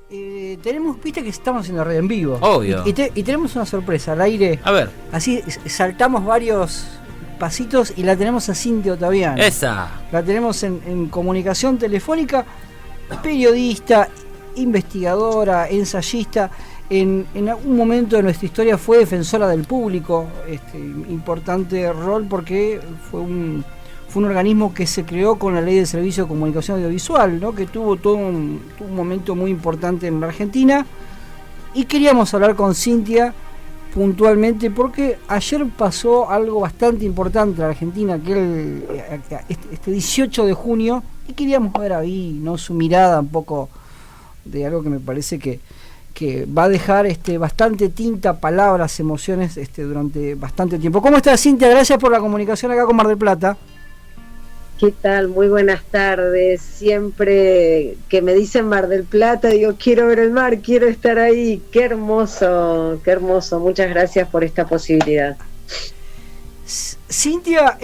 Viste que estamos haciendo radio en vivo. Obvio. Y tenemos una sorpresa al aire. A ver. Así saltamos varios pasitos y la tenemos a Cintia Ottaviano. Esa. La tenemos en comunicación telefónica, periodista, investigadora, ensayista. En algún momento de nuestra historia fue defensora del público, importante rol porque fue un organismo que se creó con la Ley de Servicio de Comunicación Audiovisual, ¿no? Que tuvo un momento muy importante en la Argentina, y queríamos hablar con Cintia puntualmente porque ayer pasó algo bastante importante en la Argentina, que este 18 de junio, y queríamos ver ahí, ¿no?, su mirada un poco de algo que me parece que va a dejar bastante tinta, palabras, emociones durante bastante tiempo. ¿Cómo estás, Cintia? Gracias por la comunicación acá con Mar del Plata. ¿Qué tal? Muy buenas tardes. Siempre que me dicen Mar del Plata, digo, quiero ver el mar, quiero estar ahí. Qué hermoso, qué hermoso. Muchas gracias por esta posibilidad. Cintia,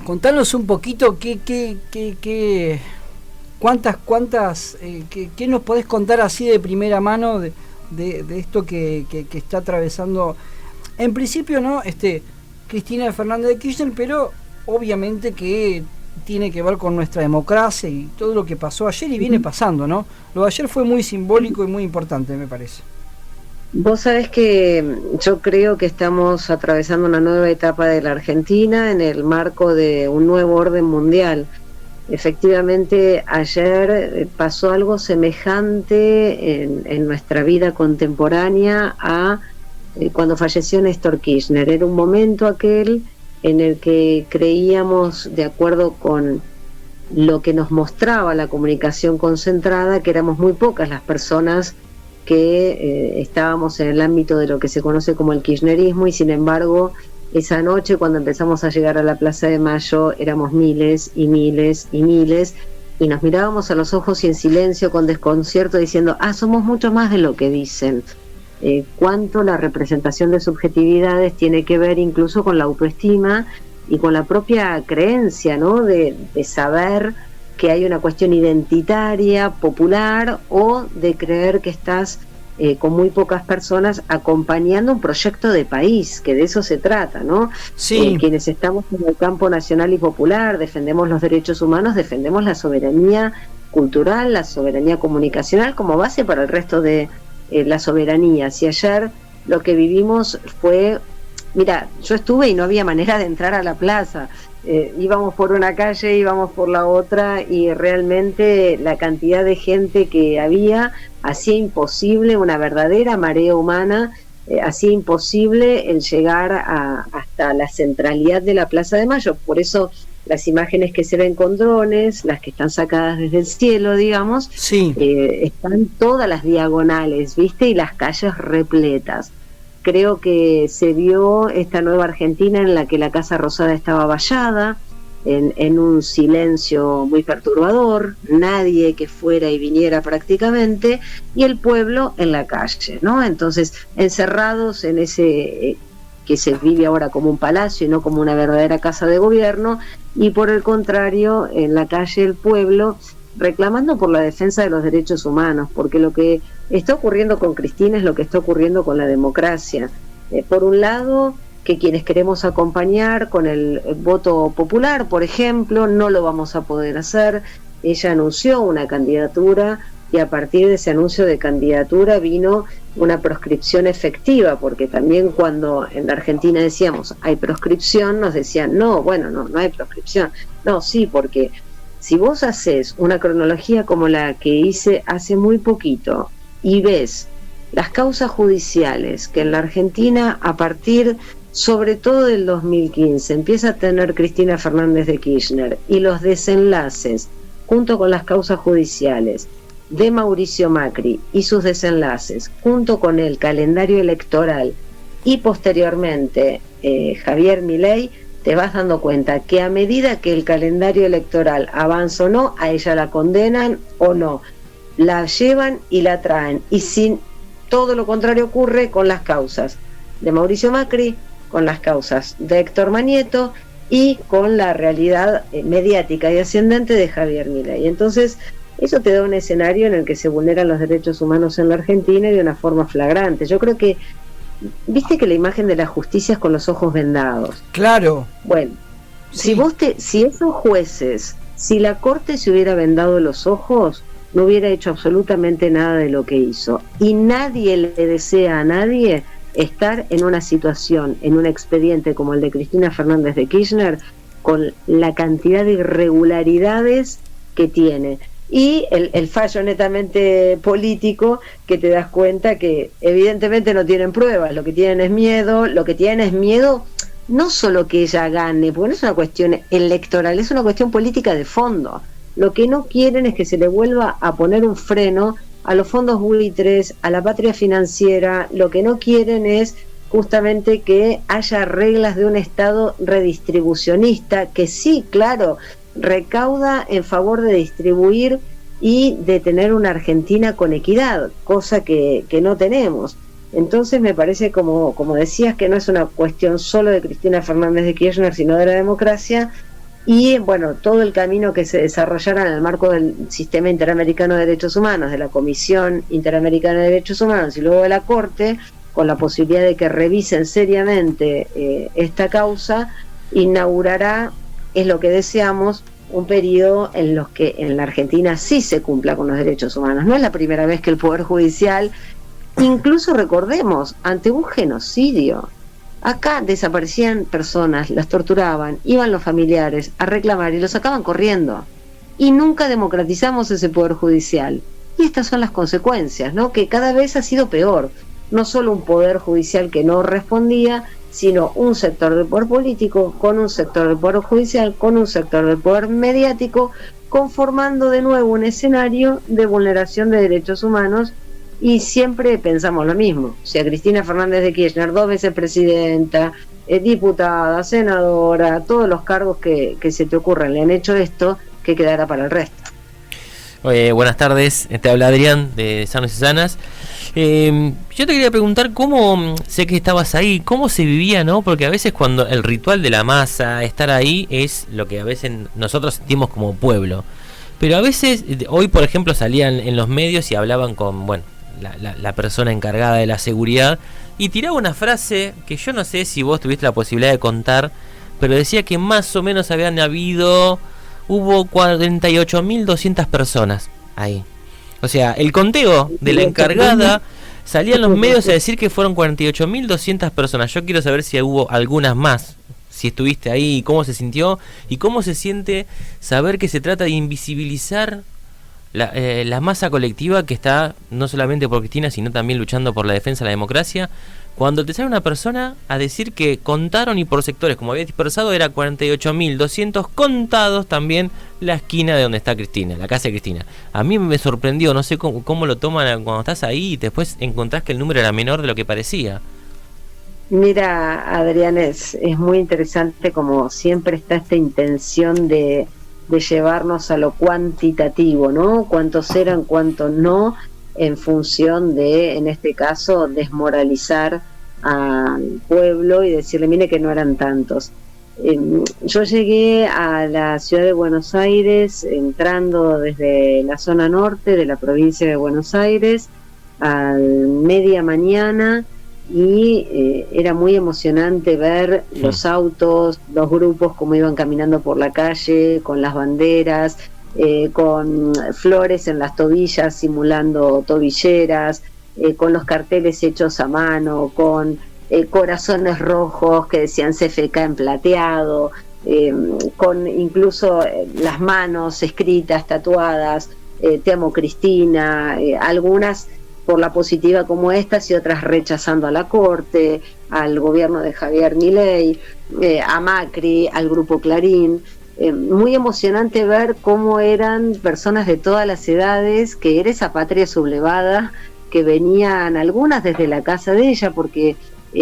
contanos un poquito qué nos podés contar así de primera mano de esto que está atravesando, en principio, ¿no?, Cristina Fernández de Kirchner, pero obviamente que tiene que ver con nuestra democracia y todo lo que pasó ayer y viene pasando, ¿no? Lo de ayer fue muy simbólico y muy importante, me parece. Vos sabés que yo creo que estamos atravesando una nueva etapa de la Argentina en el marco de un nuevo orden mundial. Efectivamente, ayer pasó algo semejante en nuestra vida contemporánea a cuando falleció Néstor Kirchner. Era un momento aquel en el que creíamos, de acuerdo con lo que nos mostraba la comunicación concentrada, que éramos muy pocas las personas que estábamos en el ámbito de lo que se conoce como el kirchnerismo, y sin embargo esa noche, cuando empezamos a llegar a la Plaza de Mayo, éramos miles y miles y miles, y nos mirábamos a los ojos y en silencio, con desconcierto, diciendo, somos mucho más de lo que dicen. Cuánto la representación de subjetividades tiene que ver incluso con la autoestima y con la propia creencia, ¿no?, de saber que hay una cuestión identitaria, popular, o de creer que estás con muy pocas personas acompañando un proyecto de país, que de eso se trata, ¿no? Sí. Quienes estamos en el campo nacional y popular, defendemos los derechos humanos, defendemos la soberanía cultural, la soberanía comunicacional como base para el resto de la soberanía. Si ayer lo que vivimos fue, mira, yo estuve y no había manera de entrar a la plaza, íbamos por una calle, íbamos por la otra, y realmente la cantidad de gente que había hacía imposible, una verdadera marea humana, hacía imposible el llegar hasta la centralidad de la Plaza de Mayo. Por eso las imágenes que se ven con drones, las que están sacadas desde el cielo, digamos, sí, están todas las diagonales, ¿viste? Y las calles repletas. Creo que se vio esta nueva Argentina en la que la Casa Rosada estaba vallada, en un silencio muy perturbador, nadie que fuera y viniera prácticamente, y el pueblo en la calle, ¿no? Entonces, encerrados en ese que se vive ahora como un palacio y no como una verdadera casa de gobierno, y por el contrario, en la calle el pueblo reclamando por la defensa de los derechos humanos, porque lo que está ocurriendo con Cristina es lo que está ocurriendo con la democracia. Por un lado, que quienes queremos acompañar con el voto popular, por ejemplo, no lo vamos a poder hacer. Ella anunció una candidatura, y a partir de ese anuncio de candidatura vino una proscripción efectiva, porque también cuando en la Argentina decíamos hay proscripción, nos decían no hay proscripción. No, sí, porque si vos haces una cronología como la que hice hace muy poquito y ves las causas judiciales que en la Argentina, a partir sobre todo del 2015, empieza a tener Cristina Fernández de Kirchner, y los desenlaces junto con las causas judiciales de Mauricio Macri y sus desenlaces, junto con el calendario electoral y posteriormente Javier Milei, te vas dando cuenta que a medida que el calendario electoral avanza o no, a ella la condenan o no, la llevan y la traen, y sin todo lo contrario ocurre con las causas de Mauricio Macri, con las causas de Héctor Manieto y con la realidad mediática y ascendente de Javier Milei. Entonces, eso te da un escenario en el que se vulneran los derechos humanos en la Argentina y de una forma flagrante. Yo creo que, viste que la imagen de la justicia es con los ojos vendados. Claro. Bueno, Sí. si esos jueces, si la Corte se hubiera vendado los ojos, no hubiera hecho absolutamente nada de lo que hizo. Y nadie le desea a nadie estar en una situación, en un expediente como el de Cristina Fernández de Kirchner, con la cantidad de irregularidades que tiene. Y el fallo netamente político, que te das cuenta que evidentemente no tienen pruebas, lo que tienen es miedo no solo que ella gane, porque no es una cuestión electoral, es una cuestión política de fondo. Lo que no quieren es que se le vuelva a poner un freno a los fondos buitres, a la patria financiera. Lo que no quieren es justamente que haya reglas de un Estado redistribucionista, que sí, claro, recauda en favor de distribuir y de tener una Argentina con equidad, cosa que no tenemos. Entonces me parece, como decías, que no es una cuestión solo de Cristina Fernández de Kirchner, sino de la democracia, y bueno, todo el camino que se desarrollará en el marco del Sistema Interamericano de Derechos Humanos, de la Comisión Interamericana de Derechos Humanos y luego de la Corte, con la posibilidad de que revisen seriamente esta causa, inaugurará, es lo que deseamos, un periodo en los que en la Argentina sí se cumpla con los derechos humanos. No es la primera vez que el Poder Judicial, incluso recordemos, ante un genocidio, acá desaparecían personas, las torturaban, iban los familiares a reclamar y los sacaban corriendo. Y nunca democratizamos ese Poder Judicial. Y estas son las consecuencias, ¿no? Que cada vez ha sido peor. No solo un Poder Judicial que no respondía, sino un sector del poder político con un sector del poder judicial, con un sector del poder mediático, conformando de nuevo un escenario de vulneración de derechos humanos. Y siempre pensamos lo mismo. Si a Cristina Fernández de Kirchner, 2 veces presidenta, diputada, senadora, todos los cargos que se te ocurran le han hecho esto, ¿qué quedará para el resto? Buenas tardes, te habla Adrián de Sanos y Sanas. Yo te quería preguntar cómo, sé que estabas ahí, cómo se vivía, ¿no? Porque a veces cuando el ritual de la masa, estar ahí, es lo que a veces nosotros sentimos como pueblo. Pero a veces, hoy por ejemplo salían en los medios y hablaban con, bueno, la persona encargada de la seguridad y tiraba una frase que yo no sé si vos tuviste la posibilidad de contar, pero decía que más o menos hubo 48.200 personas ahí. O sea, el conteo de la encargada salía en los medios a decir que fueron 48.200 personas. Yo quiero saber si hubo algunas más, si estuviste ahí, cómo se sintió y cómo se siente saber que se trata de invisibilizar la masa colectiva que está no solamente por Cristina, sino también luchando por la defensa de la democracia. Cuando te sale una persona a decir que contaron y por sectores, como había dispersado, era 48.200 contados también la esquina de donde está Cristina, la casa de Cristina. A mí me sorprendió, no sé cómo lo toman cuando estás ahí y después encontrás que el número era menor de lo que parecía. Mira, Adrián, es muy interesante como siempre está esta intención de llevarnos a lo cuantitativo, ¿no? Cuántos eran, cuántos no, en función de, en este caso, desmoralizar al pueblo y decirle, mire que no eran tantos. Yo llegué a la ciudad de Buenos Aires entrando desde la zona norte de la provincia de Buenos Aires a media mañana y era muy emocionante ver los autos, los grupos como iban caminando por la calle con las banderas, con flores en las tobillas simulando tobilleras, con los carteles hechos a mano, con corazones rojos que decían CFK en plateado, con incluso las manos escritas, tatuadas, te amo Cristina, algunas por la positiva como estas y otras rechazando a la Corte, al gobierno de Javier Milei, a Macri, al grupo Clarín. Muy emocionante ver cómo eran personas de todas las edades, que era esa patria sublevada, que venían algunas desde la casa de ella, porque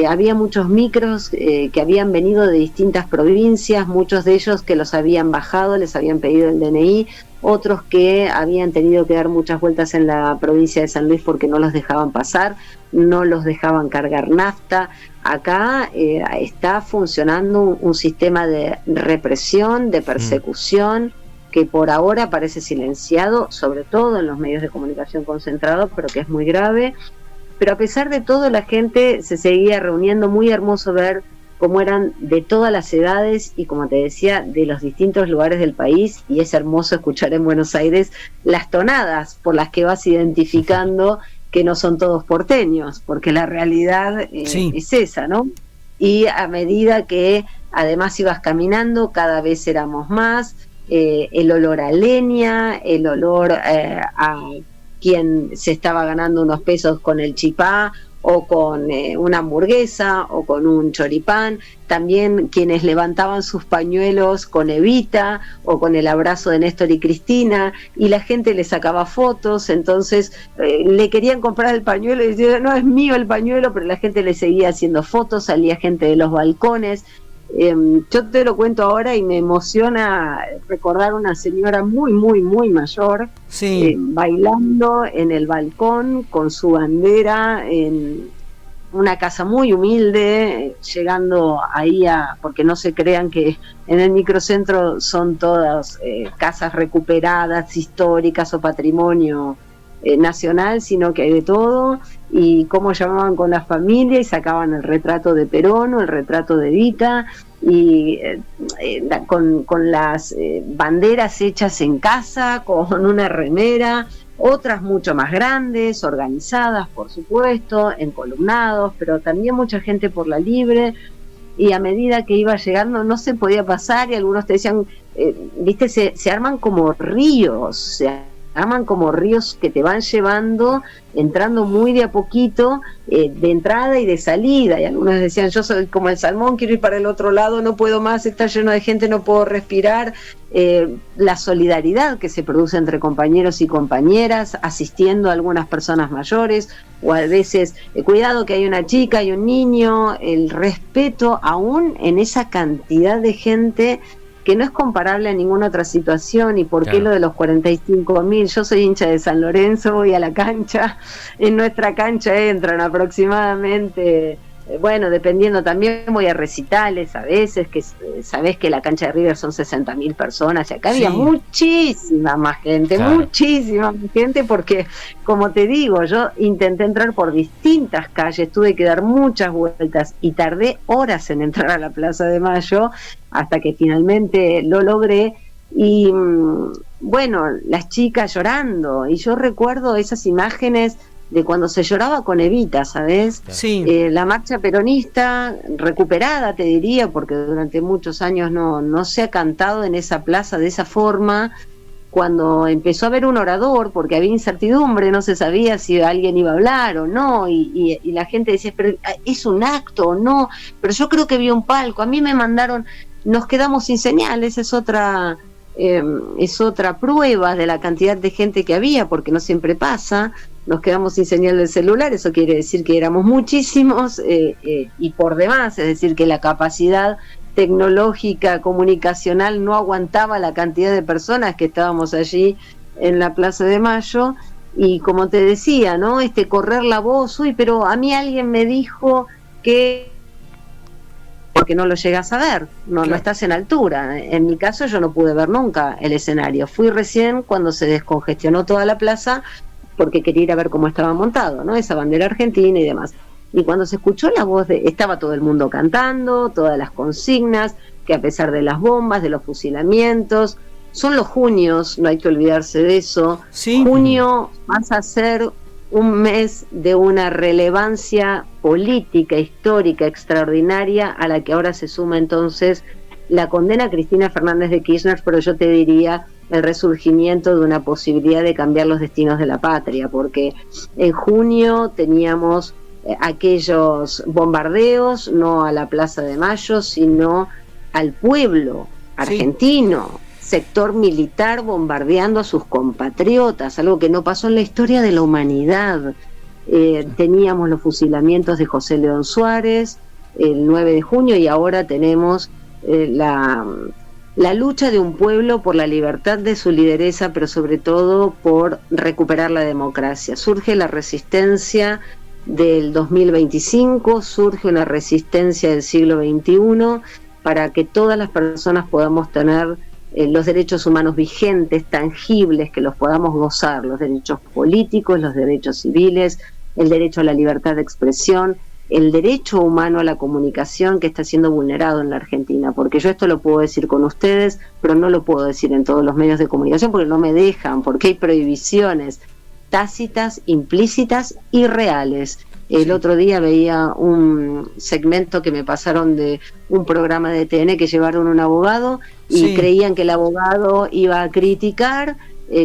había muchos micros que habían venido de distintas provincias, muchos de ellos que los habían bajado, les habían pedido el DNI, otros que habían tenido que dar muchas vueltas en la provincia de San Luis porque no los dejaban pasar, no los dejaban cargar nafta. Acá está funcionando un sistema de represión, de persecución, que por ahora parece silenciado, sobre todo en los medios de comunicación concentrados, pero que es muy grave. Pero a pesar de todo, la gente se seguía reuniendo. Muy hermoso ver cómo eran de todas las edades y, como te decía, de los distintos lugares del país, y es hermoso escuchar en Buenos Aires las tonadas por las que vas identificando que no son todos porteños, porque la realidad es esa, ¿no? Y a medida que además ibas caminando, cada vez éramos más, el olor a leña, el olor a quien se estaba ganando unos pesos con el chipá, o con una hamburguesa, o con un choripán, también quienes levantaban sus pañuelos con Evita, o con el abrazo de Néstor y Cristina, y la gente le sacaba fotos. Entonces le querían comprar el pañuelo y decían, no, es mío el pañuelo, pero la gente le seguía haciendo fotos, salía gente de los balcones. Yo te lo cuento ahora y me emociona recordar una señora muy, muy, muy mayor, bailando en el balcón con su bandera en una casa muy humilde, llegando ahí porque no se crean que en el microcentro son todas casas recuperadas, históricas o patrimonio nacional, sino que hay de todo, y cómo llamaban con la familia y sacaban el retrato de Perón o el retrato de Evita, y con las banderas hechas en casa, con una remera, otras mucho más grandes, organizadas por supuesto, encolumnados, pero también mucha gente por la libre. Y a medida que iba llegando no se podía pasar, y algunos te decían, viste, se arman como ríos, arman como ríos que te van llevando, entrando muy de a poquito, de entrada y de salida. Y algunos decían, yo soy como el salmón, quiero ir para el otro lado, no puedo más, está lleno de gente, no puedo respirar. La solidaridad que se produce entre compañeros y compañeras, asistiendo a algunas personas mayores, o a veces, cuidado que hay una chica y un niño, el respeto aún en esa cantidad de gente que no es comparable a ninguna otra situación. ¿Y por qué lo de los 45.000? Yo soy hincha de San Lorenzo, voy a la cancha, en nuestra cancha entran aproximadamente, bueno, dependiendo, también voy a recitales a veces, que sabés que la cancha de River son 60.000 personas, y acá había muchísima más gente, muchísima más gente, porque, como te digo, yo intenté entrar por distintas calles, tuve que dar muchas vueltas y tardé horas en entrar a la Plaza de Mayo, hasta que finalmente lo logré. Y bueno, las chicas llorando, y yo recuerdo esas imágenes de cuando se lloraba con Evita, ¿sabes? Sí. La marcha peronista recuperada, te diría, porque durante muchos años no se ha cantado en esa plaza de esa forma. Cuando empezó a haber un orador, porque había incertidumbre, no se sabía si alguien iba a hablar o no, y la gente decía, pero ¿es un acto o no? Pero yo creo que vi un palco. A mí me mandaron, nos quedamos sin señales, es otra prueba de la cantidad de gente que había, porque no siempre pasa. Nos quedamos sin señal del celular, eso quiere decir que éramos muchísimos, y por demás, es decir, que la capacidad tecnológica, comunicacional, no aguantaba la cantidad de personas que estábamos allí en la Plaza de Mayo. Y como te decía, ¿no? Correr la voz, uy, pero a mí alguien me dijo que, porque no lo llegas a ver, no estás en altura. En mi caso yo no pude ver nunca el escenario, fui recién cuando se descongestionó toda la plaza, porque quería ir a ver cómo estaba montado, ¿no? Esa bandera argentina y demás. Y cuando se escuchó la voz estaba todo el mundo cantando, todas las consignas, que a pesar de las bombas, de los fusilamientos, son los junios, no hay que olvidarse de eso. Sí. Junio pasa a ser un mes de una relevancia política, histórica, extraordinaria, a la que ahora se suma entonces la condena a Cristina Fernández de Kirchner, pero yo te diría el resurgimiento de una posibilidad de cambiar los destinos de la patria, porque en junio teníamos aquellos bombardeos, no a la Plaza de Mayo, sino al pueblo argentino, sector militar bombardeando a sus compatriotas, algo que no pasó en la historia de la humanidad. Teníamos los fusilamientos de José León Suárez el 9 de junio, y ahora tenemos la lucha de un pueblo por la libertad de su lideresa, pero sobre todo por recuperar la democracia. Surge la resistencia del 2025, surge una resistencia del siglo XXI, para que todas las personas podamos tener los derechos humanos vigentes, tangibles, que los podamos gozar, los derechos políticos, los derechos civiles, el derecho a la libertad de expresión, el derecho humano a la comunicación que está siendo vulnerado en la Argentina, porque yo esto lo puedo decir con ustedes, pero no lo puedo decir en todos los medios de comunicación porque no me dejan, porque hay prohibiciones tácitas, implícitas y reales. El otro día veía un segmento que me pasaron de un programa de TN que llevaron un abogado y creían que el abogado iba a criticar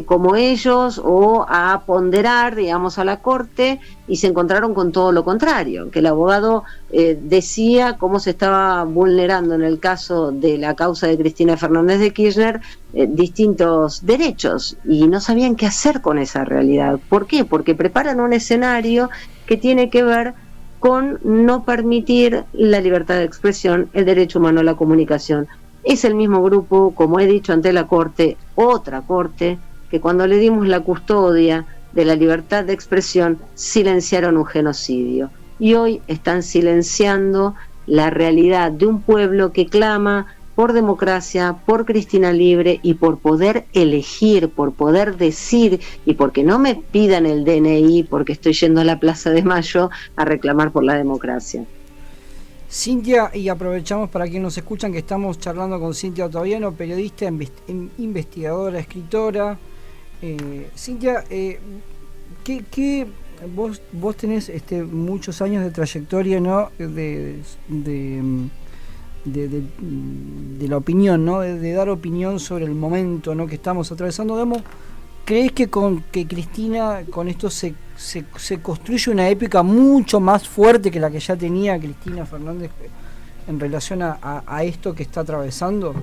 como ellos o a ponderar, digamos, a la corte, y se encontraron con todo lo contrario, que el abogado decía cómo se estaba vulnerando en el caso de la causa de Cristina Fernández de Kirchner distintos derechos, y no sabían qué hacer con esa realidad. ¿Por qué? Porque preparan un escenario que tiene que ver con no permitir la libertad de expresión, el derecho humano a la comunicación. Es el mismo grupo, como he dicho ante la Corte, otra Corte, que cuando le dimos la custodia de la libertad de expresión, silenciaron un genocidio. Y hoy están silenciando la realidad de un pueblo que clama por democracia, por Cristina libre y por poder elegir, por poder decir, y porque no me pidan el DNI porque estoy yendo a la Plaza de Mayo a reclamar por la democracia. Cintia, y aprovechamos para quienes nos escuchan que estamos charlando con Cintia Ottaviano, periodista, investigadora, escritora. Cintia, vos tenés muchos años de trayectoria, ¿no? de la opinión, ¿no? De dar opinión sobre el momento, ¿no?, que estamos atravesando. Digamos, ¿crees que Cristina con esto se construye una épica mucho más fuerte que la que ya tenía Cristina Fernández en relación a esto que está atravesando?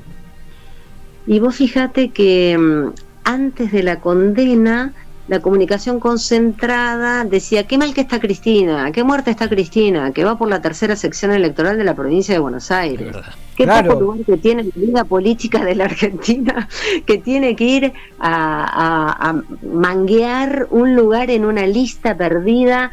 Y vos fíjate que antes de la condena, la comunicación concentrada decía: qué mal que está Cristina, qué muerta está Cristina, que va por la tercera sección electoral de la provincia de Buenos Aires. Qué poco lugar que tiene la vida política de la Argentina, que tiene que ir a manguear un lugar en una lista perdida,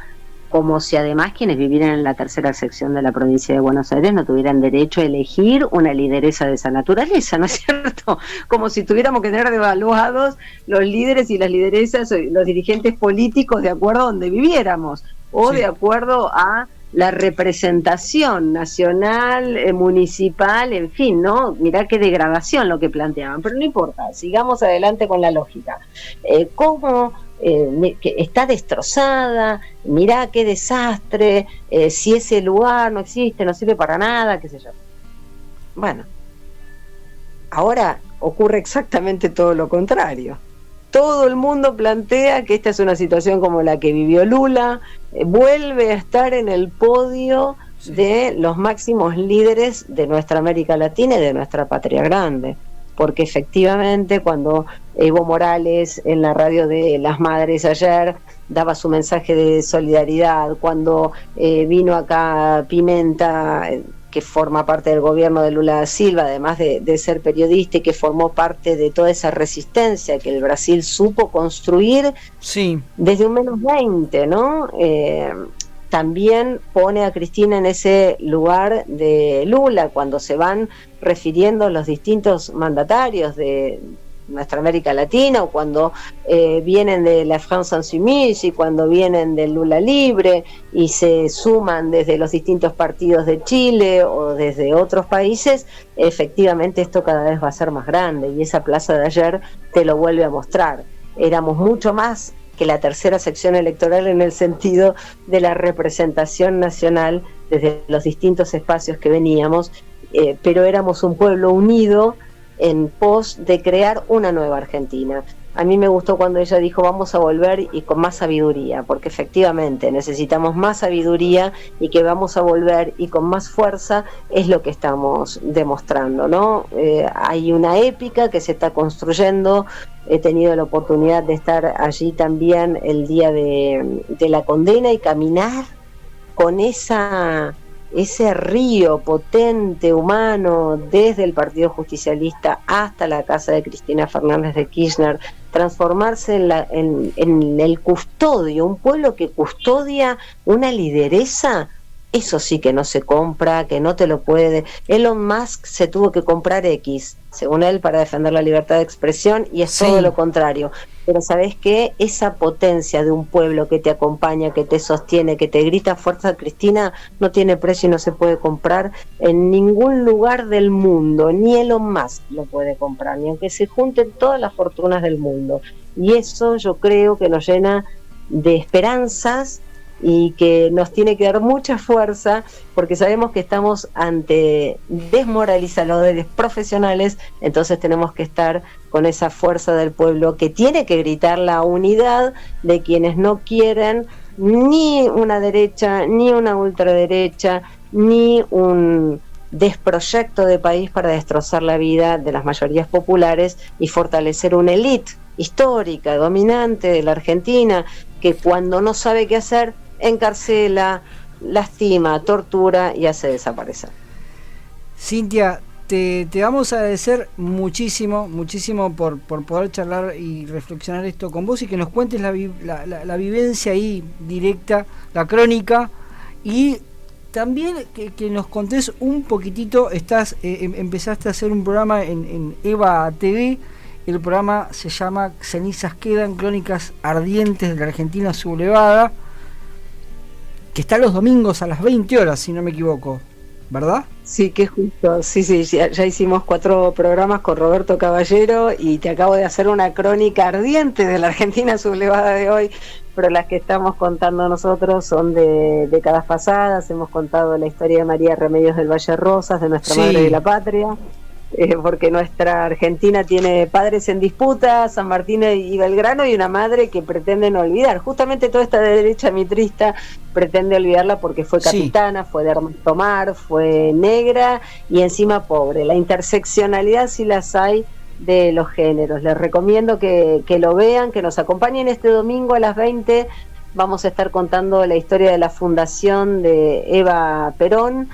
como si además quienes vivieran en la tercera sección de la provincia de Buenos Aires no tuvieran derecho a elegir una lideresa de esa naturaleza, ¿no es cierto? Como si tuviéramos que tener devaluados los líderes y las lideresas, los dirigentes políticos de acuerdo a donde viviéramos, o de acuerdo a la representación nacional, municipal, en fin, ¿no? Mirá qué degradación lo que planteaban, pero no importa, sigamos adelante con la lógica. ¿Cómo que está destrozada? Mirá qué desastre, si ese lugar no existe, no sirve para nada, qué sé yo. Bueno, ahora ocurre exactamente todo lo contrario. Todo el mundo plantea que esta es una situación como la que vivió Lula, vuelve a estar en el podio de los máximos líderes de nuestra América Latina y de nuestra patria grande, porque efectivamente cuando Evo Morales en la radio de Las Madres ayer daba su mensaje de solidaridad, cuando vino acá Pimenta, que forma parte del gobierno de Lula da Silva, además de ser periodista, y que formó parte de toda esa resistencia que el Brasil supo construir desde un -20, ¿no? También pone a Cristina en ese lugar de Lula, cuando se van refiriendo los distintos mandatarios de nuestra América Latina, o cuando vienen de la France Insoumise, y cuando vienen del Lula Libre y se suman desde los distintos partidos de Chile o desde otros países, efectivamente esto cada vez va a ser más grande, y esa plaza de ayer te lo vuelve a mostrar. Éramos mucho más que la tercera sección electoral en el sentido de la representación nacional desde los distintos espacios que veníamos, pero éramos un pueblo unido en pos de crear una nueva Argentina. A mí me gustó cuando ella dijo: vamos a volver y con más sabiduría, porque efectivamente necesitamos más sabiduría, y que vamos a volver y con más fuerza es lo que estamos demostrando, ¿no? Hay una épica que se está construyendo. He tenido la oportunidad de estar allí también el día de la condena y caminar con ese río potente, humano, desde el Partido Justicialista hasta la casa de Cristina Fernández de Kirchner, transformarse en el custodio, un pueblo que custodia una lideresa eso sí que no se compra, que no te lo puede. Elon Musk se tuvo que comprar X, según él, para defender la libertad de expresión, y es todo lo contrario. Pero ¿sabés qué? Esa potencia de un pueblo que te acompaña, que te sostiene, que te grita fuerza, Cristina, no tiene precio y no se puede comprar en ningún lugar del mundo. Ni Elon Musk lo puede comprar, ni aunque se junten todas las fortunas del mundo. Y eso yo creo que nos llena de esperanzas y que nos tiene que dar mucha fuerza, porque sabemos que estamos ante desmoralizadores profesionales, entonces tenemos que estar con esa fuerza del pueblo que tiene que gritar la unidad de quienes no quieren ni una derecha, ni una ultraderecha, ni un desproyecto de país para destrozar la vida de las mayorías populares y fortalecer una élite histórica, dominante de la Argentina, que cuando no sabe qué hacer, encarcela, lastima, tortura y hace desaparecer. Cintia, te vamos a agradecer muchísimo por poder charlar y reflexionar esto con vos y que nos cuentes la vivencia ahí directa, la crónica, y también que nos contés un poquitito. Empezaste a hacer un programa en Eva TV. El programa se llama Cenizas Quedan, Crónicas Ardientes de la Argentina Sublevada, que está los domingos a las 20 horas, si no me equivoco, ¿verdad? Sí, que justo, sí, ya hicimos 4 programas con Roberto Caballero y te acabo de hacer una crónica ardiente de la Argentina Sublevada de hoy, pero las que estamos contando nosotros son de décadas pasadas. Hemos contado la historia de María Remedios del Valle Rosas, de nuestra madre de la patria, porque nuestra Argentina tiene padres en disputa, San Martín y Belgrano, y una madre que pretenden olvidar. Justamente toda esta derecha mitrista pretende olvidarla porque fue capitana, fue de armas tomar, fue negra y encima pobre. La interseccionalidad sí las hay de los géneros. Les recomiendo que lo vean, que nos acompañen este domingo a las 20. Vamos a estar contando la historia de la fundación de Eva Perón,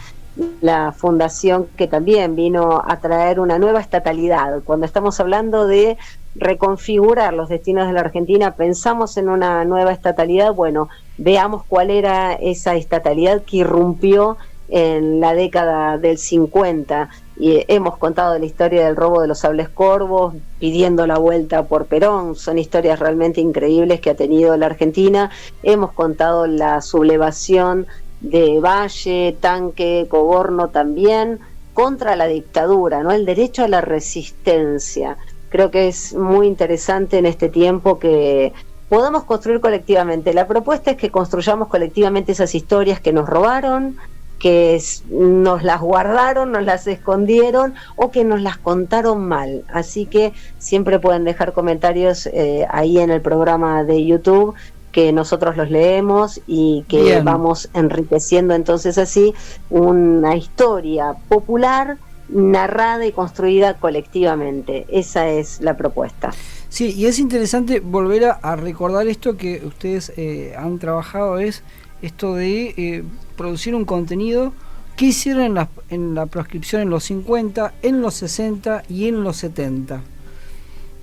la fundación que también vino a traer una nueva estatalidad. Cuando estamos hablando de reconfigurar los destinos de la Argentina, pensamos en una nueva estatalidad. Bueno, veamos cuál era esa estatalidad que irrumpió en la década del 50. Y hemos contado la historia del robo de los sables corvos, pidiendo la vuelta por Perón. Son historias realmente increíbles que ha tenido la Argentina. Hemos contado la sublevación de Valle, Tanque, Coborno también, contra la dictadura, ¿no? El derecho a la resistencia. Creo que es muy interesante en este tiempo que podamos construir colectivamente. La propuesta es que construyamos colectivamente esas historias que nos robaron, que nos las guardaron, nos las escondieron o que nos las contaron mal. Así que siempre pueden dejar comentarios ahí en el programa de YouTube, que nosotros los leemos y que vamos enriqueciendo entonces así una historia popular narrada y construida colectivamente. Esa es la propuesta. Sí, y es interesante volver a recordar esto que ustedes han trabajado, es esto de producir un contenido que hicieron en la proscripción en los 50, en los 60 y en los 70,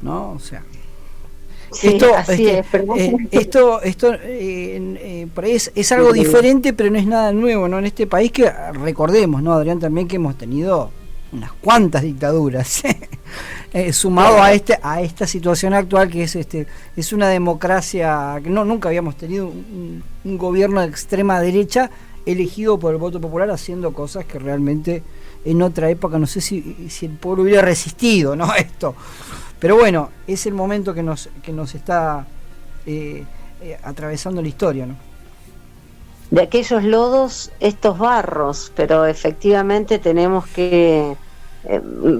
¿no? O sea, sí, esto por ahí es algo diferente, pero no es nada nuevo, ¿no? En este país, que recordemos, ¿no, Adrián? También que hemos tenido unas cuantas dictaduras, sumado a esta situación actual, que es una democracia que nunca habíamos tenido un gobierno de extrema derecha elegido por el voto popular, haciendo cosas que realmente en otra época no sé si el pueblo hubiera resistido, ¿no? Esto. Pero bueno, es el momento que nos está atravesando la historia, ¿no? De aquellos lodos, estos barros, pero efectivamente tenemos que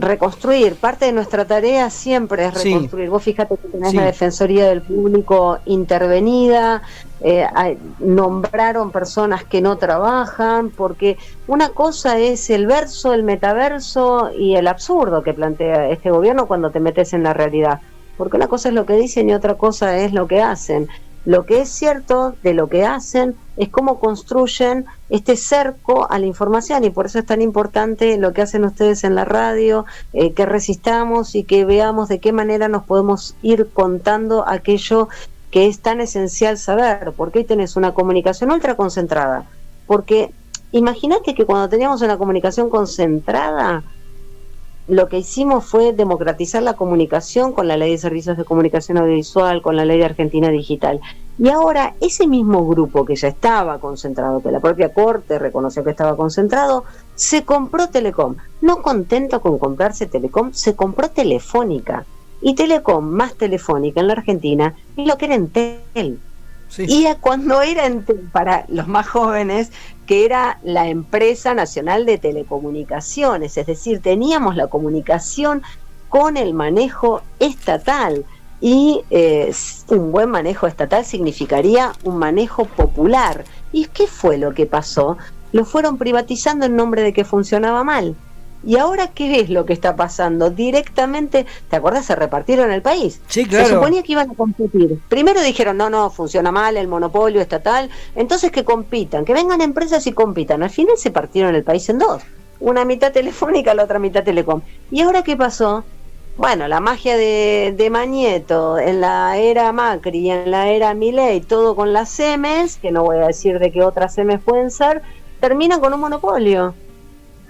reconstruir. Parte de nuestra tarea siempre es reconstruir. Sí. Vos fíjate que tenés la Defensoría del Público intervenida, nombraron personas que no trabajan, porque una cosa es el verso, el metaverso y el absurdo que plantea este gobierno cuando te metes en la realidad, porque una cosa es lo que dicen y otra cosa es lo que hacen. Lo que es cierto de lo que hacen es cómo construyen este cerco a la información, y por eso es tan importante lo que hacen ustedes en la radio, que resistamos y que veamos de qué manera nos podemos ir contando aquello que es tan esencial saber, porque hoy tenés una comunicación ultra concentrada, porque Imagínate que cuando teníamos una comunicación concentrada, lo que hicimos fue democratizar la comunicación con la Ley de Servicios de Comunicación Audiovisual, con la Ley de Argentina Digital. Y ahora ese mismo grupo que ya estaba concentrado, que la propia Corte reconoció que estaba concentrado, se compró Telecom. No contento con comprarse Telecom, se compró Telefónica. Y Telecom más Telefónica en la Argentina es lo que era Entel. Sí. Y cuando era Entel, para los más jóvenes, que era la empresa nacional de telecomunicaciones, es decir, teníamos la comunicación con el manejo estatal, y un buen manejo estatal significaría un manejo popular. ¿Y qué fue lo que pasó? Lo fueron privatizando en nombre de que funcionaba mal. ¿Y ahora qué es lo que está pasando? Directamente, ¿te acuerdas? Se repartieron el país. Sí, claro. Se suponía que iban a competir. Primero dijeron, no, funciona mal el monopolio estatal, entonces que compitan, que vengan empresas y compitan. Al final se partieron el país en dos. Una mitad Telefónica, la otra mitad Telecom. ¿Y ahora qué pasó? Bueno, la magia de Mañeto en la era Macri y en la era Milei, todo con las SEMES, que no voy a decir de qué otras SEMES pueden ser, terminan con un monopolio.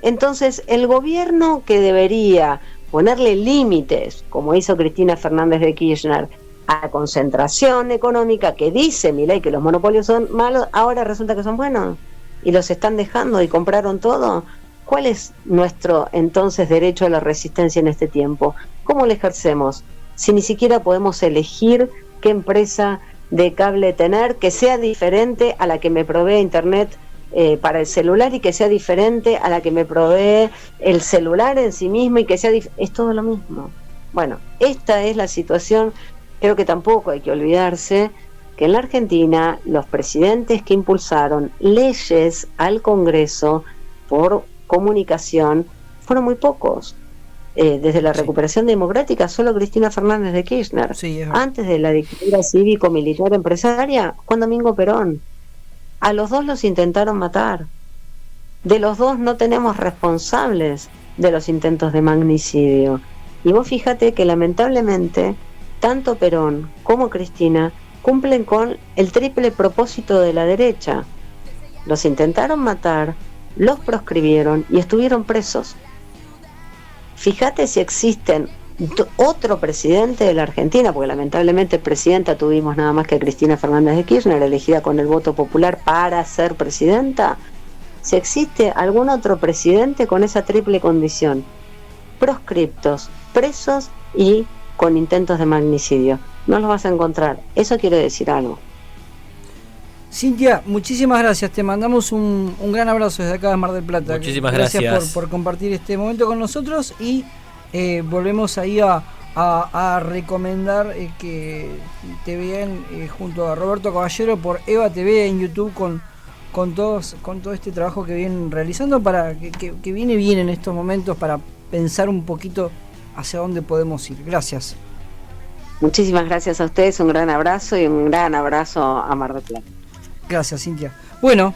Entonces, el gobierno que debería ponerle límites, como hizo Cristina Fernández de Kirchner, a la concentración económica, que dice Milei que los monopolios son malos, ahora resulta que son buenos y los están dejando y compraron todo. ¿Cuál es nuestro entonces derecho a la resistencia en este tiempo? ¿Cómo lo ejercemos? Si ni siquiera podemos elegir qué empresa de cable tener, que sea diferente a la que me provee internet para el celular y que sea diferente a la que me provee el celular en sí mismo y que sea es todo lo mismo. Bueno, esta es la situación. Creo que tampoco hay que olvidarse que en la Argentina los presidentes que impulsaron leyes al Congreso por comunicación fueron muy pocos. Desde la recuperación democrática solo Cristina Fernández de Kirchner. Sí, antes de la dictadura cívico-militar empresaria, Juan Domingo Perón. A los dos los intentaron matar. De los dos no tenemos responsables de los intentos de magnicidio. Y vos fíjate que lamentablemente tanto Perón como Cristina cumplen con el triple propósito de la derecha. Los intentaron matar, los proscribieron y estuvieron presos. Fíjate si existen otro presidente de la Argentina, porque lamentablemente presidenta tuvimos nada más que Cristina Fernández de Kirchner, elegida con el voto popular para ser presidenta. Si existe algún otro presidente con esa triple condición: proscriptos, presos y con intentos de magnicidio. No los vas a encontrar. Eso quiere decir algo. Cintia, muchísimas gracias. Te mandamos un gran abrazo desde acá de Mar del Plata. Muchísimas gracias por compartir este momento con nosotros y volvemos ahí a recomendar que te vean junto a Roberto Caballero por Eva TV en YouTube con todo este trabajo que vienen realizando, para que viene bien en estos momentos para pensar un poquito hacia dónde podemos ir. Gracias. Muchísimas gracias a ustedes, un gran abrazo y un gran abrazo a Mar del Plata. Gracias, Cintia. Bueno,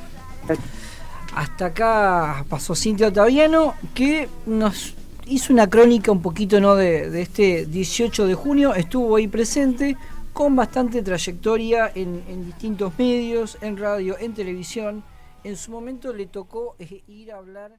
hasta acá pasó Cintia Ottaviano, que nos hizo una crónica un poquito, ¿no?, de este 18 de junio. Estuvo ahí presente con bastante trayectoria en distintos medios, en radio, en televisión. En su momento le tocó ir a hablar